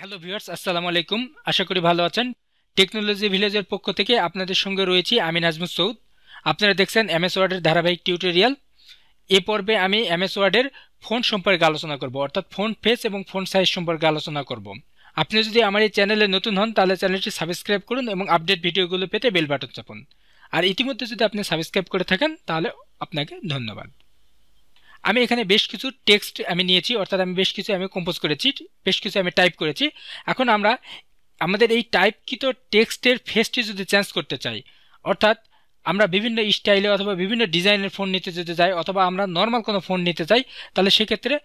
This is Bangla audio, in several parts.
হ্যালো ভিউয়ার্স, আসসালামু আলাইকুম। আশা করি ভালো আছেন। টেকনোলজি ভিলেজের পক্ষ থেকে আপনাদের সঙ্গে রয়েছি আমি নাজমুস সৌদ। আপনারা দেখছেন এমএস ওয়ার্ডের ধারাবাহিক টিউটোরিয়াল। এ পর্বে আমি এমএস ওয়ার্ডের ফন্ট সম্পর্কে আলোচনা করব, অর্থাৎ ফন্ট ফেস এবং ফন্ট সাইজ সম্পর্কে আলোচনা করব। আপনি যদি আমার এই চ্যানেলে নতুন হন তাহলে চ্যানেলটি সাবস্ক্রাইব করুন এবং আপডেট ভিডিওগুলো পেতে বেল বাটন চাপুন। আর ইতিমধ্যে যদি আপনি সাবস্ক্রাইব করে থাকেন তাহলে আপনাকে ধন্যবাদ। আমি এখানে বেশ কিছু টেক্সট আমি নিয়েছি, অর্থাৎ আমি বেশ কিছু কম্পোজ করেছি, বেশ কিছু আমি টাইপ করেছি। এখন আমরা আমাদের এই টাইপকৃত টেক্সটের ফেসটি যদি চেঞ্জ করতে চাই, অর্থাৎ আমরা বিভিন্ন স্টাইলে অথবা বিভিন্ন ডিজাইনের ফন্ট নিতে যদি যাই, অথবা আমরা নর্মাল কোনো ফন্ট নিতে চাই, তাহলে সেক্ষেত্রে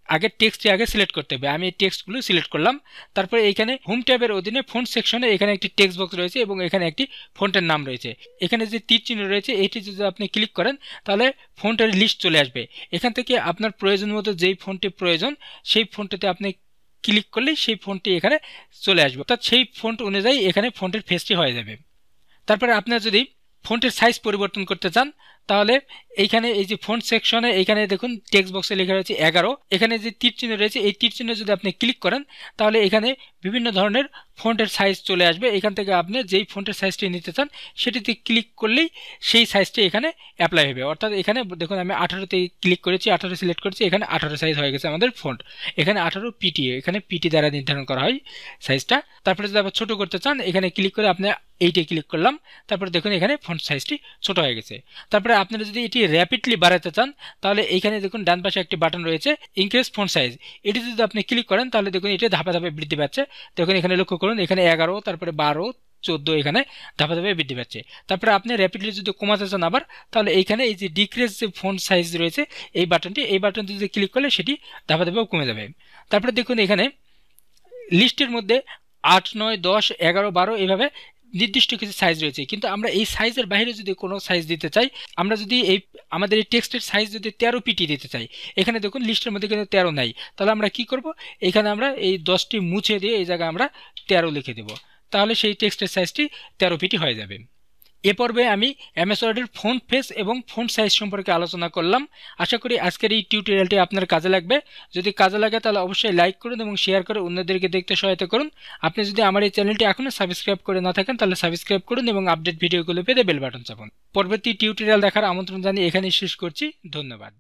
আগে টেক্সটটি সিলেক্ট করতে হবে। আমি এই টেক্সটগুলো সিলেক্ট করলাম। তারপরে এইখানে হোম ট্যাবের অধীনে ফন্ট সেকশনে এখানে একটি টেক্সট বক্স রয়েছে এবং এখানে একটি ফন্টের নাম রয়েছে। এখানে যে তীর চিহ্ন রয়েছে এটি যদি আপনি ক্লিক করেন তাহলে ফন্টের লিস্ট চলে আসবে। এখান থেকে আপনার প্রয়োজন মতো যেই ফন্টটি প্রয়োজন সেই ফন্টটিতে আপনি ক্লিক করলেই সেই ফন্টটি এখানে চলে আসবে, অর্থাৎ সেই ফন্ট অনুযায়ী এখানে ফন্টের ফেসটি হয়ে যাবে। তারপরে আপনার যদি ফন্টের সাইজ পরিবর্তন করতে চান তাহলে এইখানে এই যে ফন্ট সেকশনে এখানে দেখুন টেক্সট বক্সে লেখা রয়েছে 11। এখানে যে তীর চিহ্ন রয়েছে এই তীর চিহ্ন যদি আপনি ক্লিক করেন তাহলে এখানে বিভিন্ন ধরনের ফন্টের সাইজ চলে আসবে। এখান থেকে আপনি যেই ফন্টের সাইজটি নিতে চান সেটিতে ক্লিক করলেই সেই সাইজটি এখানে অ্যাপ্লাই হবে। অর্থাৎ এখানে দেখুন আমি 18তে ক্লিক করেছি, 18 সিলেক্ট করেছি, এখানে 18 সাইজ হয়ে গেছে আমাদের ফন্ট। এখানে 18 পিটি, এখানে পিটি দ্বারা নির্ধারণ করা হয় সাইজটা। তারপরে যদি আবার ছোট করতে চান এখানে ক্লিক করে আপনি এইটে ক্লিক করলাম, তারপরে দেখুন এখানে ফন্ট সাইজটি ছোট হয়ে গেছে। তারপরে আপনারা যদি এটি র্যাপিডলি বাড়াতে চান তাহলে এইখানে দেখুন ডান পাশে একটি বাটন রয়েছে ইনক্রিজ ফন্ট সাইজ। এটি যদি আপনি ক্লিক করেন তাহলে দেখুন এটি ধাপে ধাপে বৃদ্ধি পাচ্ছে। দেখুন এখানে লক্ষ্য করুন এখানে 11, তারপরে 12, 14 এখানে ধাপে ধাপে বৃদ্ধি পাচ্ছে। তারপরে আপনি র্যাপিডলি যদি কমাতে চান আবার তাহলে এইখানে এই যে ডিক্রিজ যে ফন্ট সাইজ রয়েছে এই বাটনটি যদি ক্লিক করলে সেটি ধাপে ধাপে কমে যাবে। তারপরে দেখুন এখানে লিস্টের মধ্যে 8, 9, 10, 11, 12 এইভাবে নির্দিষ্ট কিছু সাইজ রয়েছে, কিন্তু আমরা এই সাইজের বাইরে যদি কোনো সাইজ দিতে চাই, আমরা যদি আমাদের এই টেক্সটের সাইজ যদি 13 পিটি দিতে চাই, এখানে দেখুন লিস্টের মধ্যে কিন্তু 13 নাই, তাহলে আমরা কি করব, এখানে আমরা এই 10টি মুছে দিয়ে এই জায়গায় আমরা 13 লিখে দেব, তাহলে সেই টেক্সটের সাইজটি 13 পিটি হয়ে যাবে। এ পর্বে আমি এমএস ওয়ার্ডের ফন্ট ফেস এবং ফন্ট সাইজ সম্পর্কে আলোচনা করলাম। আশা করি আজকের এই টিউটোরিয়ালটি আপনার কাজে লাগবে। যদি কাজে লাগে তাহলে অবশ্যই লাইক করুন এবং শেয়ার করে অন্যদেরকে দেখতে সহায়তা করুন। আপনি যদি আমার এই চ্যানেলটি এখনও সাবস্ক্রাইব করে না থাকেন তাহলে সাবস্ক্রাইব করুন এবং আপডেট ভিডিওগুলো পেতে বেল বাটন চাপুন। পরবর্তী টিউটোরিয়াল দেখার আমন্ত্রণ জানিয়ে এখানেই শেষ করছি। ধন্যবাদ।